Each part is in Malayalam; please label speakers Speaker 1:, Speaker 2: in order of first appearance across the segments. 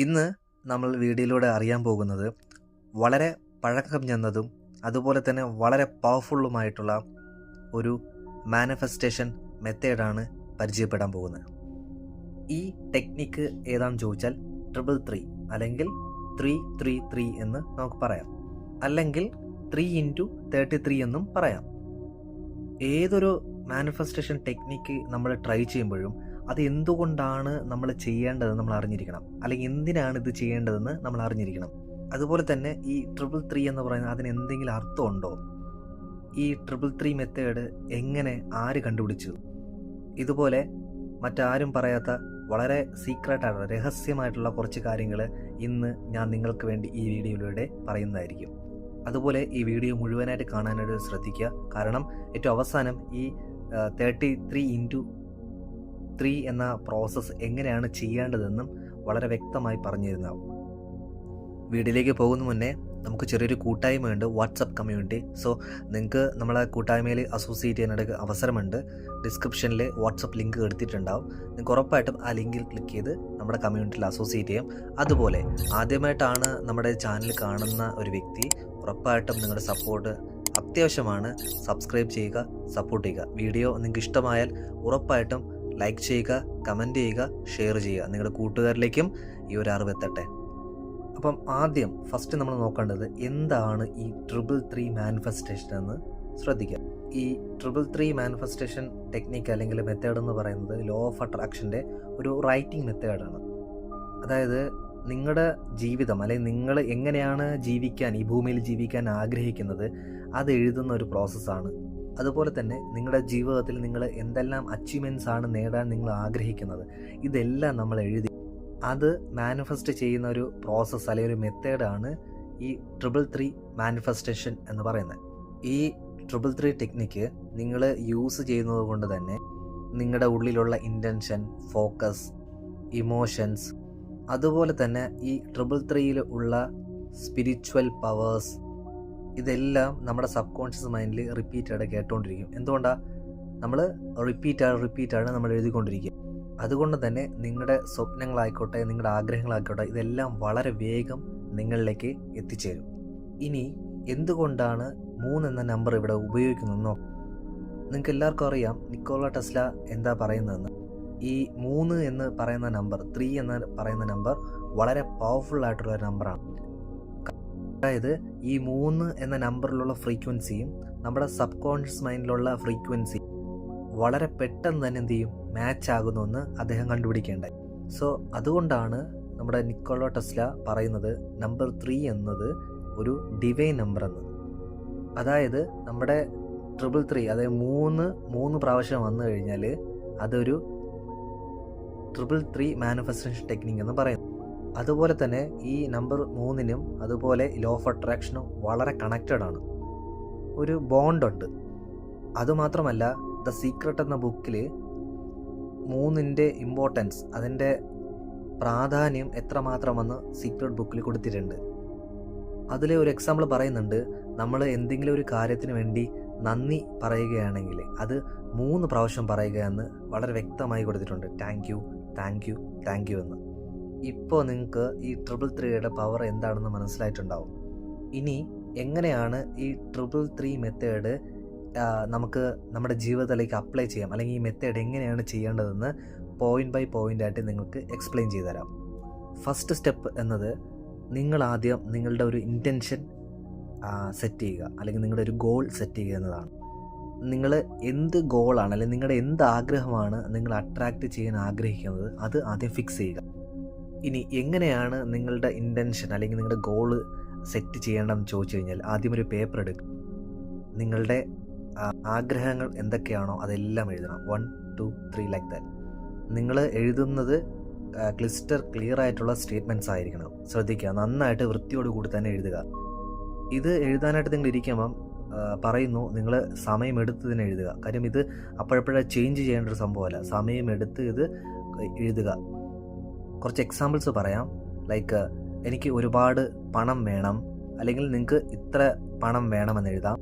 Speaker 1: ഇന്ന് നമ്മൾ വീഡിയോയിലൂടെ അറിയാൻ പോകുന്നത് വളരെ പഴക്കം ചെന്നതും അതുപോലെ തന്നെ വളരെ പവർഫുള്ളുമായിട്ടുള്ള ഒരു മാനിഫെസ്റ്റേഷൻ മെത്തേഡാണ് പരിചയപ്പെടാൻ പോകുന്നത്. ഈ ടെക്നിക്ക് ഏതാണെന്ന് ചോദിച്ചാൽ 333 അല്ലെങ്കിൽ 333 എന്ന് നമുക്ക് പറയാം, അല്ലെങ്കിൽ 3x33 എന്നും പറയാം. ഏതൊരു മാനിഫെസ്റ്റേഷൻ ടെക്നിക്ക് നമ്മൾ ട്രൈ ചെയ്യുമ്പോഴും അത് എന്തുകൊണ്ടാണ് നമ്മൾ ചെയ്യേണ്ടതെന്ന് നമ്മൾ അറിഞ്ഞിരിക്കണം, അല്ലെങ്കിൽ എന്തിനാണ് ഇത് ചെയ്യേണ്ടതെന്ന് നമ്മൾ അറിഞ്ഞിരിക്കണം. അതുപോലെ തന്നെ ഈ 333 എന്ന് പറയുന്നത് അതിന് എന്തെങ്കിലും അർത്ഥമുണ്ടോ? ഈ 333 മെത്തേഡ് എങ്ങനെ ആര് കണ്ടുപിടിച്ചു? ഇതുപോലെ മറ്റാരും പറയാത്ത വളരെ സീക്രട്ടായിട്ടുള്ള രഹസ്യമായിട്ടുള്ള കുറച്ച് കാര്യങ്ങൾ ഇന്ന് ഞാൻ നിങ്ങൾക്ക് വേണ്ടി ഈ വീഡിയോയിലൂടെ പറയുന്നതായിരിക്കും. അതുപോലെ ഈ വീഡിയോ മുഴുവനായിട്ട് കാണാനായിട്ട് ശ്രദ്ധിക്കുക, കാരണം ഏറ്റവും അവസാനം ഈ 33x3 എന്ന പ്രോസസ്സ് എങ്ങനെയാണ് ചെയ്യേണ്ടതെന്നും വളരെ വ്യക്തമായി പറഞ്ഞു തരുന്നതാവും. വീഡിയോയിലേക്ക് പോകുന്ന മുന്നേ നമുക്ക് ചെറിയൊരു കൂട്ടായ്മയുണ്ട്, വാട്സപ്പ് കമ്മ്യൂണിറ്റി. സോ നിങ്ങൾക്ക് നമ്മളെ കൂട്ടായ്മയിൽ അസോസിയേറ്റ് ചെയ്യാനായിട്ട് അവസരമുണ്ട്. ഡിസ്ക്രിപ്ഷനിൽ വാട്സപ്പ് ലിങ്ക് എടുത്തിട്ടുണ്ടാവും. നിങ്ങൾക്ക് ഉറപ്പായിട്ടും ആ ലിങ്കിൽ ക്ലിക്ക് ചെയ്ത് നമ്മുടെ കമ്മ്യൂണിറ്റിയിൽ അസോസിയേറ്റ് ചെയ്യാം. അതുപോലെ ആദ്യമായിട്ടാണ് നമ്മുടെ ചാനൽ കാണുന്ന ഒരു വ്യക്തി, ഉറപ്പായിട്ടും നിങ്ങളുടെ സപ്പോർട്ട് അത്യാവശ്യമാണ്. സബ്സ്ക്രൈബ് ചെയ്യുക, സപ്പോർട്ട് ചെയ്യുക. വീഡിയോ നിങ്ങൾക്ക് ഇഷ്ടമായാൽ ഉറപ്പായിട്ടും ലൈക്ക് ചെയ്യുക, കമൻറ്റ് ചെയ്യുക, ഷെയർ ചെയ്യുക. നിങ്ങളുടെ കൂട്ടുകാരിലേക്കും ഈ ഒരു അറിവ് എത്തട്ടെ. അപ്പം ഫസ്റ്റ് നമ്മൾ നോക്കേണ്ടത് എന്താണ് ഈ 333 മാനിഫെസ്റ്റേഷൻ എന്ന് ശ്രദ്ധിക്കുക. ഈ 333 മാനിഫെസ്റ്റേഷൻ ടെക്നിക്ക് അല്ലെങ്കിൽ മെത്തേഡ് എന്ന് പറയുന്നത് ലോ ഓഫ് അട്രാക്ഷൻ്റെ ഒരു റൈറ്റിംഗ് മെത്തേഡാണ്. അതായത് നിങ്ങളുടെ ജീവിതം അല്ലെങ്കിൽ നിങ്ങൾ എങ്ങനെയാണ് ജീവിക്കാൻ, ഈ ഭൂമിയിൽ ജീവിക്കാൻ ആഗ്രഹിക്കുന്നത്, അത് എഴുതുന്ന ഒരു പ്രോസസ്സാണ്. അതുപോലെ തന്നെ നിങ്ങളുടെ ജീവിതത്തിൽ നിങ്ങൾ എന്തെല്ലാം അച്ചീവ്മെൻറ്റ്സ് ആണ് നേടാൻ നിങ്ങൾ ആഗ്രഹിക്കുന്നത്, ഇതെല്ലാം നമ്മൾ എഴുതി അത് മാനിഫെസ്റ്റ് ചെയ്യുന്ന ഒരു പ്രോസസ്സ് അല്ലെങ്കിൽ ഒരു മെത്തേഡാണ് ഈ 333 മാനിഫെസ്റ്റേഷൻ എന്ന് പറയുന്നത്. ഈ 333 ടെക്നിക്ക് നിങ്ങൾ യൂസ് ചെയ്യുന്നത് കൊണ്ട് തന്നെ നിങ്ങളുടെ ഉള്ളിലുള്ള ഇൻറ്റൻഷൻ, ഫോക്കസ്, ഇമോഷൻസ്, അതുപോലെ തന്നെ ഈ 333 ഉള്ള സ്പിരിച്വൽ പവേഴ്സ്, ഇതെല്ലാം നമ്മുടെ സബ് കോൺഷ്യസ് മൈൻഡിൽ റിപ്പീറ്റായിട്ട് കേട്ടുകൊണ്ടിരിക്കും. എന്തുകൊണ്ടാണ്? നമ്മൾ റിപ്പീറ്റാണ് നമ്മൾ എഴുതിക്കൊണ്ടിരിക്കുക. അതുകൊണ്ട് തന്നെ നിങ്ങളുടെ സ്വപ്നങ്ങളായിക്കോട്ടെ, നിങ്ങളുടെ ആഗ്രഹങ്ങളായിക്കോട്ടെ, ഇതെല്ലാം വളരെ വേഗം നിങ്ങളിലേക്ക് എത്തിച്ചേരും. ഇനി എന്തുകൊണ്ടാണ് 3 എന്ന നമ്പർ ഇവിടെ ഉപയോഗിക്കുന്നതെന്നോ? നിങ്ങൾക്ക് എല്ലാവർക്കും അറിയാം നിക്കോള ടെസ്ല എന്താ പറയുന്നതെന്ന്. ഈ 3 എന്ന് പറയുന്ന നമ്പർ, 3 എന്ന് പറയുന്ന നമ്പർ വളരെ പവർഫുൾ ആയിട്ടുള്ള ഒരു നമ്പറാണ്. അതായത് ഈ 3 എന്ന നമ്പറിലുള്ള ഫ്രീക്വൻസിയും നമ്മുടെ സബ് കോൺഷ്യസ് മൈൻഡിലുള്ള ഫ്രീക്വൻസി വളരെ പെട്ടെന്ന് തന്നെ എന്ത് ചെയ്യും, മാച്ച് ആകുന്നുവെന്ന് അദ്ദേഹം കണ്ടുപിടിക്കേണ്ടായി. സോ അതുകൊണ്ടാണ് നമ്മുടെ നിക്കോള ടെസ്ല പറയുന്നത് നമ്പർ 3 എന്നത് ഒരു ഡിവൈൻ നമ്പർ എന്ന്. അതായത് നമ്മുടെ 333, അതായത് 3 പ്രാവശ്യം വന്നു കഴിഞ്ഞാൽ അതൊരു 333 മാനിഫെസ്റ്റേഷൻ ടെക്നിക്ക് എന്ന് പറയുന്നു. അതുപോലെ തന്നെ ഈ നമ്പർ 3നും അതുപോലെ ലോ ഓഫ് അട്രാക്ഷനും വളരെ കണക്റ്റഡ് ആണ്, ഒരു ബോണ്ടുണ്ട്. അതുമാത്രമല്ല, ദ സീക്രട്ട് എന്ന ബുക്കിൽ 3ൻ്റെ ഇമ്പോർട്ടൻസ്, അതിൻ്റെ പ്രാധാന്യം എത്രമാത്രമെന്ന് സീക്രട്ട് ബുക്കിൽ കൊടുത്തിട്ടുണ്ട്. അതിൽ ഒരു എക്സാമ്പിൾ പറയുന്നുണ്ട്, നമ്മൾ എന്തെങ്കിലും ഒരു കാര്യത്തിന് വേണ്ടി നന്ദി പറയുകയാണെങ്കിൽ അത് 3 പ്രാവശ്യം പറയുക എന്ന് വളരെ വ്യക്തമായി കൊടുത്തിട്ടുണ്ട്. താങ്ക് യു എന്ന്. ഇപ്പോൾ നിങ്ങൾക്ക് ഈ 333യുടെ പവർ എന്താണെന്ന് മനസ്സിലായിട്ടുണ്ടാവും. ഇനി എങ്ങനെയാണ് ഈ 333 മെത്തേഡ് നമുക്ക് നമ്മുടെ ജീവിതത്തിലേക്ക് അപ്ലൈ ചെയ്യാം, അല്ലെങ്കിൽ ഈ മെത്തേഡ് എങ്ങനെയാണ് ചെയ്യേണ്ടതെന്ന് പോയിന്റ് ബൈ പോയിന്റ് ആയിട്ട് നിങ്ങൾക്ക് എക്സ്പ്ലെയിൻ ചെയ്തു തരാം. ഫസ്റ്റ് സ്റ്റെപ്പ് എന്നത് നിങ്ങൾ ആദ്യം നിങ്ങളുടെ ഒരു ഇൻറ്റൻഷൻ സെറ്റ് ചെയ്യുക, അല്ലെങ്കിൽ നിങ്ങളുടെ ഒരു ഗോൾ സെറ്റ് ചെയ്യുക എന്നതാണ്. നിങ്ങൾ എന്ത് ഗോളാണ് അല്ലെങ്കിൽ നിങ്ങളുടെ എന്ത് ആഗ്രഹമാണ് നിങ്ങൾ അട്രാക്റ്റ് ചെയ്യാൻ ആഗ്രഹിക്കുന്നത്, അത് ആദ്യം ഫിക്സ് ചെയ്യുക. ഇനി എങ്ങനെയാണ് നിങ്ങളുടെ ഇൻറ്റൻഷൻ അല്ലെങ്കിൽ നിങ്ങളുടെ ഗോള് സെറ്റ് ചെയ്യേണ്ടതെന്ന് ചോദിച്ചു കഴിഞ്ഞാൽ ആദ്യം ഒരു പേപ്പർ എടുക്കുക. നിങ്ങളുടെ ആഗ്രഹങ്ങൾ എന്തൊക്കെയാണോ അതെല്ലാം എഴുതണം. 1 2 3 ലൈക്ക് ദാറ്റ്. നിങ്ങൾ എഴുതുന്നത് ക്ലിയർ ആയിട്ടുള്ള സ്റ്റേറ്റ്മെൻറ്റ്സ് ആയിരിക്കണം. ശ്രദ്ധിക്കുക, നന്നായിട്ട് വൃത്തിയോടുകൂടി തന്നെ എഴുതുക. ഇത് എഴുതാനായിട്ട് നിങ്ങൾ ഇരിക്കുമ്പം പറയുന്നു, നിങ്ങൾ സമയമെടുത്തതിന് എഴുതുക. കാര്യം ഇത് അപ്പോഴപ്പോഴേ ചേഞ്ച് ചെയ്യേണ്ട ഒരു സംഭവമല്ല, സമയമെടുത്ത് ഇത് എഴുതുക. കുറച്ച് എക്സാമ്പിൾസ് പറയാം. ലൈക്ക് എനിക്ക് ഒരുപാട് പണം വേണം, അല്ലെങ്കിൽ നിങ്ങൾക്ക് ഇത്ര പണം വേണമെന്ന് എഴുതാം.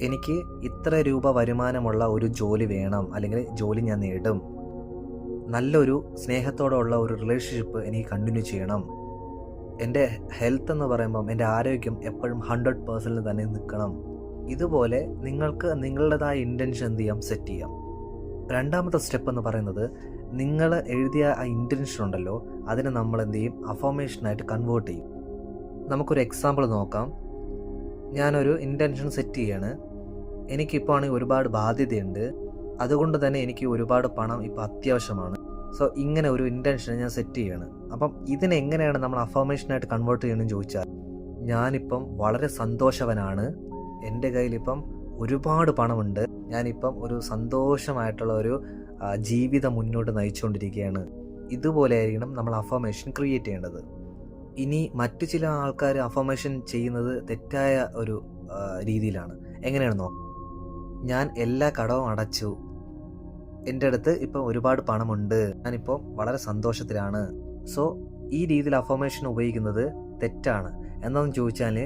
Speaker 1: എനിക്ക് ഇത്ര രൂപ വരുമാനമുള്ള ഒരു ജോലി വേണം, അല്ലെങ്കിൽ ജോലി ഞാൻ നേടും. നല്ലൊരു സ്നേഹത്തോടെയുള്ള ഒരു റിലേഷൻഷിപ്പ് എനിക്ക് കണ്ടിന്യൂ ചെയ്യണം. എൻ്റെ ഹെൽത്ത് എന്ന് പറയുമ്പം എൻ്റെ ആരോഗ്യം എപ്പോഴും 100% തന്നെ നിൽക്കണം. ഇതുപോലെ നിങ്ങൾക്ക് നിങ്ങളുടേതായ ഇൻറ്റൻഷൻ എന്ത് ചെയ്യാം, സെറ്റ് ചെയ്യാം. രണ്ടാമത്തെ സ്റ്റെപ്പ് എന്ന് പറയുന്നത്, നിങ്ങൾ എഴുതിയ ആ ഇൻറ്റൻഷൻ ഉണ്ടല്ലോ, അതിനെ നമ്മൾ എന്ത് ചെയ്യും, അഫർമേഷനായിട്ട് കൺവേർട്ട് ചെയ്യും. നമുക്കൊരു എക്സാമ്പിൾ നോക്കാം. ഞാനൊരു ഇൻറ്റൻഷൻ സെറ്റ് ചെയ്യാണ്. എനിക്കിപ്പോൾ ആണെങ്കിൽ ഒരുപാട് ബാധ്യതയുണ്ട്, അതുകൊണ്ട് തന്നെ എനിക്ക് ഒരുപാട് പണം ഇപ്പോൾ അത്യാവശ്യമാണ്. സോ ഇങ്ങനെ ഒരു ഇൻറ്റൻഷൻ ഞാൻ സെറ്റ് ചെയ്യാണ്. അപ്പം ഇതിനെങ്ങനെയാണ് നമ്മൾ അഫർമേഷനായിട്ട് കൺവേർട്ട് ചെയ്യണമെന്ന് ചോദിച്ചാൽ, ഞാനിപ്പം വളരെ സന്തോഷവനാണ്, എൻ്റെ കയ്യിലിപ്പം ഒരുപാട് പണമുണ്ട്, ഞാനിപ്പം ഒരു സന്തോഷമായിട്ടുള്ള ഒരു ജീവിതം മുന്നോട്ട് നയിച്ചുകൊണ്ടിരിക്കുകയാണ്. ഇതുപോലെ ആയിരിക്കണം നമ്മൾ അഫർമേഷൻ ക്രിയേറ്റ് ചെയ്യേണ്ടത്. ഇനി മറ്റു ചില ആൾക്കാർ അഫർമേഷൻ ചെയ്യുന്നത് തെറ്റായ ഒരു രീതിയിലാണ്. എങ്ങനെയാണ് നോക്കാം. ഞാൻ എല്ലാ കടവും അടച്ചു, എൻ്റെ അടുത്ത് ഇപ്പം ഒരുപാട് പണമുണ്ട്, ഞാനിപ്പോൾ വളരെ സന്തോഷത്തിലാണ്. സോ ഈ രീതിയിൽ അഫർമേഷൻ ഉപയോഗിക്കുന്നത് തെറ്റാണ്. എന്താണെന്ന് ചോദിച്ചാൽ,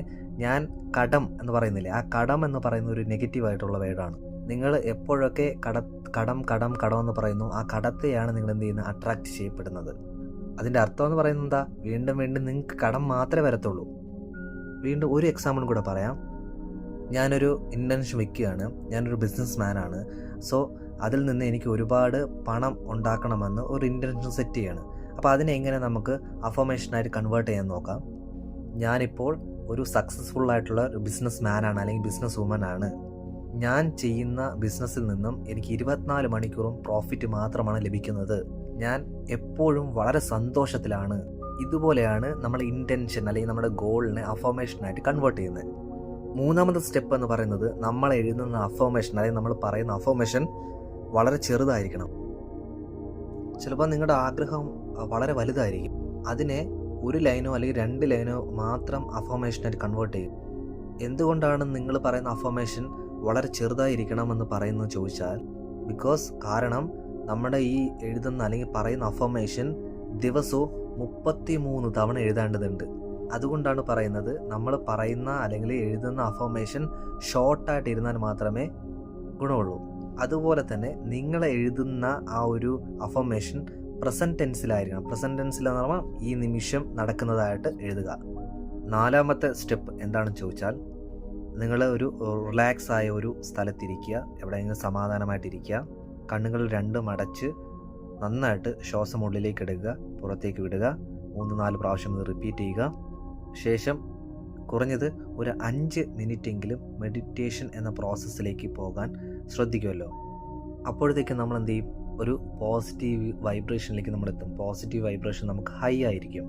Speaker 1: ഞാൻ കടം എന്ന് പറയുന്നില്ലേ, ആ കടം എന്ന് പറയുന്ന ഒരു നെഗറ്റീവായിട്ടുള്ള വേർഡാണ്. നിങ്ങൾ എപ്പോഴൊക്കെ കടം എന്ന് പറയുന്നു, ആ കടത്തെയാണ് നിങ്ങൾ എന്ത് ചെയ്യുന്നത്, അട്രാക്റ്റ് ചെയ്യപ്പെടുന്നത്. അതിൻ്റെ അർത്ഥം എന്ന് പറയുന്നത് എന്താ, വീണ്ടും നിങ്ങൾക്ക് കടം മാത്രമേ വരത്തുള്ളൂ. വീണ്ടും ഒരു എക്സാമ്പിൾ കൂടെ പറയാം. ഞാനൊരു ഇൻറ്റൻഷൻ വയ്ക്കുകയാണ്, ഞാനൊരു ബിസിനസ് മാനാണ്. സോ അതിൽ നിന്ന് എനിക്ക് ഒരുപാട് പണം ഉണ്ടാക്കണമെന്ന് ഒരു ഇൻറ്റൻഷൻ സെറ്റ് ചെയ്യാണ്. അപ്പോൾ അതിനെ എങ്ങനെ നമുക്ക് അഫർമേഷനായിട്ട് കൺവേർട്ട് ചെയ്യാൻ നോക്കാം. ഞാനിപ്പോൾ ഒരു സക്സസ്ഫുൾ ആയിട്ടുള്ള ഒരു ബിസിനസ് മാനാണ്, അല്ലെങ്കിൽ ബിസിനസ് വുമൻ ആണ്. ഞാൻ ചെയ്യുന്ന ബിസിനസ്സിൽ നിന്നും എനിക്ക് 24 മണിക്കൂറും പ്രോഫിറ്റ് മാത്രമാണ് ലഭിക്കുന്നത്. ഞാൻ എപ്പോഴും വളരെ സന്തോഷത്തിലാണ്. ഇതുപോലെയാണ് നമ്മൾ ഇൻറ്റൻഷൻ അല്ലെങ്കിൽ നമ്മുടെ ഗോളിനെ അഫർമേഷനായിട്ട് കൺവേർട്ട് ചെയ്യുന്നത്. മൂന്നാമത്തെ സ്റ്റെപ്പ് എന്ന് പറയുന്നത്, നമ്മൾ എഴുതുന്ന അഫർമേഷൻ അല്ലെങ്കിൽ നമ്മൾ പറയുന്ന അഫർമേഷൻ വളരെ ചെറുതായിരിക്കണം. ചിലപ്പോൾ നിങ്ങളുടെ ആഗ്രഹം വളരെ വലുതായിരിക്കും, അതിനെ 1 ലൈനോ അല്ലെങ്കിൽ 2 ലൈനോ മാത്രം അഫർമേഷനായിട്ട് കൺവേർട്ട് ചെയ്യും. എന്തുകൊണ്ടാണ് നിങ്ങൾ പറയുന്ന അഫർമേഷൻ വളരെ ചെറുതായിരിക്കണമെന്ന് പറയുന്നത് ചോദിച്ചാൽ, കാരണം നമ്മുടെ ഈ എഴുതുന്ന അല്ലെങ്കിൽ പറയുന്ന അഫർമേഷൻ ദിവസവും 33 തവണ എഴുതേണ്ടതുണ്ട്. അതുകൊണ്ടാണ് പറയുന്നത്, നമ്മൾ പറയുന്ന അല്ലെങ്കിൽ എഴുതുന്ന അഫർമേഷൻ ഷോർട്ടായിട്ട് ഇരുന്നാൽ മാത്രമേ ഗുണമുള്ളൂ. അതുപോലെ തന്നെ നിങ്ങൾ എഴുതുന്ന ആ ഒരു അഫർമേഷൻ പ്രസൻറ്റ് ടെൻസിലായിരിക്കണം. പ്രസൻറ്റ് ടെൻസിൽ എന്ന് പറഞ്ഞാൽ ഈ നിമിഷം നടക്കുന്നതായിട്ട് എഴുതുക. നാലാമത്തെ സ്റ്റെപ്പ് എന്താണെന്ന് ചോദിച്ചാൽ, നിങ്ങൾ ഒരു റിലാക്സ് ആയ ഒരു സ്ഥലത്തിരിക്കുക, എവിടെയെങ്കിലും സമാധാനമായിട്ടിരിക്കുക, കണ്ണുകൾ രണ്ടും അടച്ച് നന്നായിട്ട് ശ്വാസം ഉള്ളിലേക്ക് എടുക്കുക, പുറത്തേക്ക് വിടുക, 3-4 പ്രാവശ്യം ഇത് റിപ്പീറ്റ് ചെയ്യുക. ശേഷം കുറഞ്ഞത് ഒരു 5 മിനിറ്റെങ്കിലും മെഡിറ്റേഷൻ എന്ന പ്രോസസ്സിലേക്ക് പോകാൻ ശ്രദ്ധിക്കുമല്ലോ. അപ്പോഴത്തേക്കും നമ്മൾ എന്ത് ചെയ്യും, ഒരു പോസിറ്റീവ് വൈബ്രേഷനിലേക്ക് നമ്മളെത്തും. പോസിറ്റീവ് വൈബ്രേഷൻ നമുക്ക് ഹൈ ആയിരിക്കും.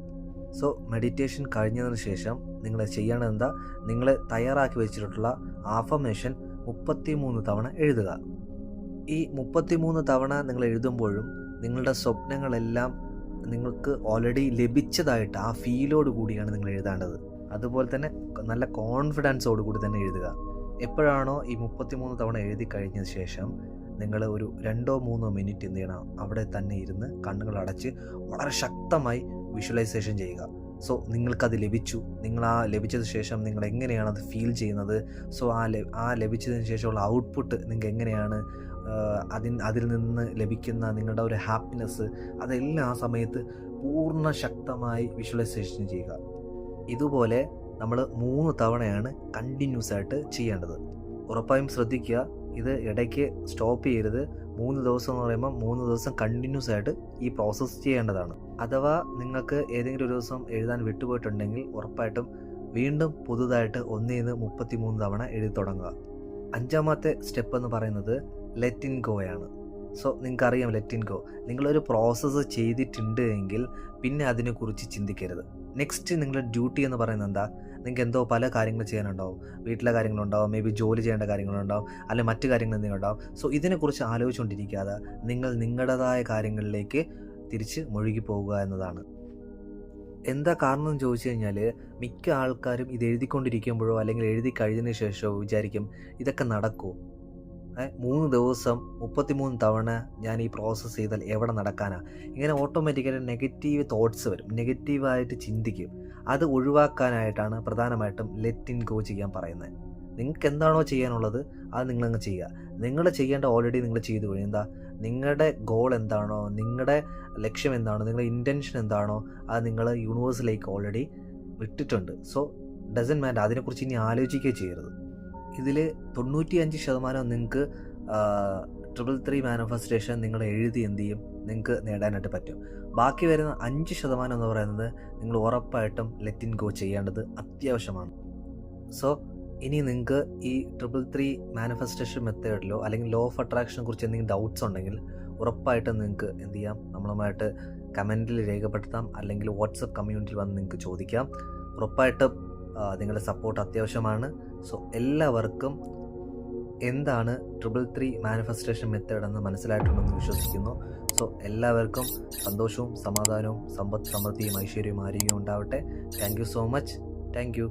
Speaker 1: സോ മെഡിറ്റേഷൻ കഴിഞ്ഞതിന് ശേഷം നിങ്ങൾ ചെയ്യേണ്ടത് എന്താ, നിങ്ങൾ തയ്യാറാക്കി വെച്ചിട്ടുള്ള അഫർമേഷൻ 33 തവണ എഴുതുക. ഈ 33 തവണ നിങ്ങൾ എഴുതുമ്പോഴും നിങ്ങളുടെ സ്വപ്നങ്ങളെല്ലാം നിങ്ങൾക്ക് ഓൾറെഡി ലഭിച്ചതായിട്ട് ആ ഫീലോട് കൂടിയാണ് നിങ്ങൾ എഴുതേണ്ടത്. അതുപോലെ തന്നെ നല്ല കോൺഫിഡൻസോട് കൂടി തന്നെ എഴുതുക. എപ്പോഴാണോ ഈ 33 തവണ എഴുതി കഴിഞ്ഞ ശേഷം നിങ്ങൾ ഒരു 2-3 മിനിറ്റ് എന്ത് ചെയ്യണം, അവിടെ തന്നെ ഇരുന്ന് കണ്ണുകൾ അടച്ച് വളരെ ശക്തമായി വിഷ്വലൈസേഷൻ ചെയ്യുക. സോ നിങ്ങൾക്കത് ലഭിച്ചു, നിങ്ങൾ ആ ലഭിച്ചതിന് ശേഷം നിങ്ങൾ എങ്ങനെയാണ് അത് ഫീൽ ചെയ്യുന്നത്, സോ ആ ലഭിച്ചതിന് ശേഷമുള്ള ഔട്ട്പുട്ട് നിങ്ങൾക്ക് എങ്ങനെയാണ്, അതിൽ നിന്ന് ലഭിക്കുന്ന നിങ്ങളുടെ ഒരു ഹാപ്പിനെസ്, അതെല്ലാം ആ സമയത്ത് പൂർണ്ണ ശക്തമായി വിഷ്വലൈസേഷൻ ചെയ്യുക. ഇതുപോലെ നമ്മൾ 3 തവണയാണ് കണ്ടിന്യൂസ് ആയിട്ട് ചെയ്യേണ്ടത്. ഉറപ്പായും ശ്രദ്ധിക്കുക, ഇത് ഇടയ്ക്ക് സ്റ്റോപ്പ് ചെയ്യരുത്. 3 ദിവസം എന്ന് പറയുമ്പോൾ 3 ദിവസം കണ്ടിന്യൂസ് ആയിട്ട് ഈ പ്രോസസ്സ് ചെയ്യേണ്ടതാണ്. അഥവാ നിങ്ങൾക്ക് ഏതെങ്കിലും ഒരു ദിവസം എഴുതാൻ വിട്ടുപോയിട്ടുണ്ടെങ്കിൽ ഉറപ്പായിട്ടും വീണ്ടും പുതുതായിട്ട് 1-33 തവണ എഴുതി തുടങ്ങുക. 5ാമത്തെ സ്റ്റെപ്പ് എന്ന് പറയുന്നത് ലെറ്റ് ഇൻ ഗോ ആണ്. സോ നിങ്ങൾക്കറിയാം ലെറ്റ് ഇൻ ഗോ. നിങ്ങളൊരു പ്രോസസ്സ് ചെയ്തിട്ടുണ്ട് എങ്കിൽ പിന്നെ അതിനെക്കുറിച്ച് ചിന്തിക്കരുത്. നെക്സ്റ്റ് നിങ്ങളുടെ ഡ്യൂട്ടി എന്ന് പറയുന്നത് എന്താ, നിങ്ങൾക്ക് എന്തോ പല കാര്യങ്ങൾ ചെയ്യാനുണ്ടാവും. വീട്ടിലെ കാര്യങ്ങളുണ്ടാവും, മേ ബി ജോലി ചെയ്യേണ്ട കാര്യങ്ങളുണ്ടാവും, അല്ലെങ്കിൽ മറ്റു കാര്യങ്ങൾ എന്തെങ്കിലും ഉണ്ടാവും. സോ ഇതിനെക്കുറിച്ച് ആലോചിച്ചുകൊണ്ടിരിക്കാതെ നിങ്ങൾ നിങ്ങളുടേതായ കാര്യങ്ങളിലേക്ക് തിരിച്ച് മുഴുകി പോകുക എന്നതാണ്. എന്താ കാരണം എന്ന് ചോദിച്ചു കഴിഞ്ഞാൽ, മിക്ക ആൾക്കാരും ഇത് എഴുതിക്കൊണ്ടിരിക്കുമ്പോഴോ അല്ലെങ്കിൽ എഴുതി കഴിഞ്ഞതിന് ശേഷമോ വിചാരിക്കും ഇതൊക്കെ നടക്കുമോ, 3 ദിവസം 33 തവണ ഞാൻ ഈ പ്രോസസ്സ് ചെയ്താൽ എവിടെ നടക്കാനാ, ഇങ്ങനെ ഓട്ടോമാറ്റിക്കായിട്ട് നെഗറ്റീവ് തോട്ട്സ് വരും, നെഗറ്റീവായിട്ട് ചിന്തിക്കും. അത് ഒഴിവാക്കാനായിട്ടാണ് പ്രധാനമായിട്ടും ലെറ്റ് ഇൻ ഗോ ചെയ്യാൻ പറയുന്നത്. നിങ്ങൾക്ക് എന്താണോ ചെയ്യാനുള്ളത് അത് നിങ്ങളങ്ങ് ചെയ്യുക. നിങ്ങൾ ചെയ്യേണ്ട ഓൾറെഡി നിങ്ങൾ ചെയ്തു കഴിഞ്ഞാൽ എന്താ, നിങ്ങളുടെ ഗോൾ എന്താണോ, നിങ്ങളുടെ ലക്ഷ്യം എന്താണോ, നിങ്ങളുടെ ഇൻറ്റൻഷൻ എന്താണോ, അത് നിങ്ങൾ യൂണിവേഴ്സിലേക്ക് ഓൾറെഡി വിട്ടിട്ടുണ്ട്. സോ ഡസൻറ്റ് മാറ്റർ, അതിനെക്കുറിച്ച് ഇനി ആലോചിക്കുകയും ചെയ്യരുത്. ഇതിൽ 95% നിങ്ങൾക്ക് 333 മാനിഫെസ്റ്റേഷൻ നിങ്ങൾ എഴുതി എന്ത് ചെയ്യും, നിങ്ങൾക്ക് നേടാനായിട്ട് പറ്റും. ബാക്കി വരുന്ന 5% എന്ന് പറയുന്നത് നിങ്ങൾ ഉറപ്പായിട്ടും ലെറ്റ് ഇൻ ഗോ ചെയ്യേണ്ടത് അത്യാവശ്യമാണ്. സോ ഇനി നിങ്ങൾക്ക് ഈ 333 മാനിഫെസ്റ്റേഷൻ മെത്തേഡിലോ അല്ലെങ്കിൽ ലോ ഓഫ് അട്രാക്ഷനെ കുറിച്ച് എന്തെങ്കിലും ഡൗട്ട്സ് ഉണ്ടെങ്കിൽ ഉറപ്പായിട്ടും നിങ്ങൾക്ക് എന്ത് ചെയ്യാം, നമ്മളുമായിട്ട് കമൻറ്റിൽ രേഖപ്പെടുത്താം, അല്ലെങ്കിൽ വാട്സപ്പ് കമ്മ്യൂണിറ്റിയിൽ വന്ന് നിങ്ങൾക്ക് ചോദിക്കാം. ഉറപ്പായിട്ടും നിങ്ങളുടെ സപ്പോർട്ട് അത്യാവശ്യമാണ്. സോ എല്ലാവർക്കും എന്താണ് 333 മാനിഫെസ്റ്റേഷൻ മെത്തേഡ് എന്ന് മനസ്സിലായിട്ടുണ്ടെന്ന് വിശ്വസിക്കുന്നു. സോ എല്ലാവർക്കും സന്തോഷവും സമാധാനവും സമ്പത്ത് സമൃദ്ധിയും ഐശ്വര്യവും ആരോഗ്യവും ഉണ്ടാവട്ടെ. Thank you so much. Thank you.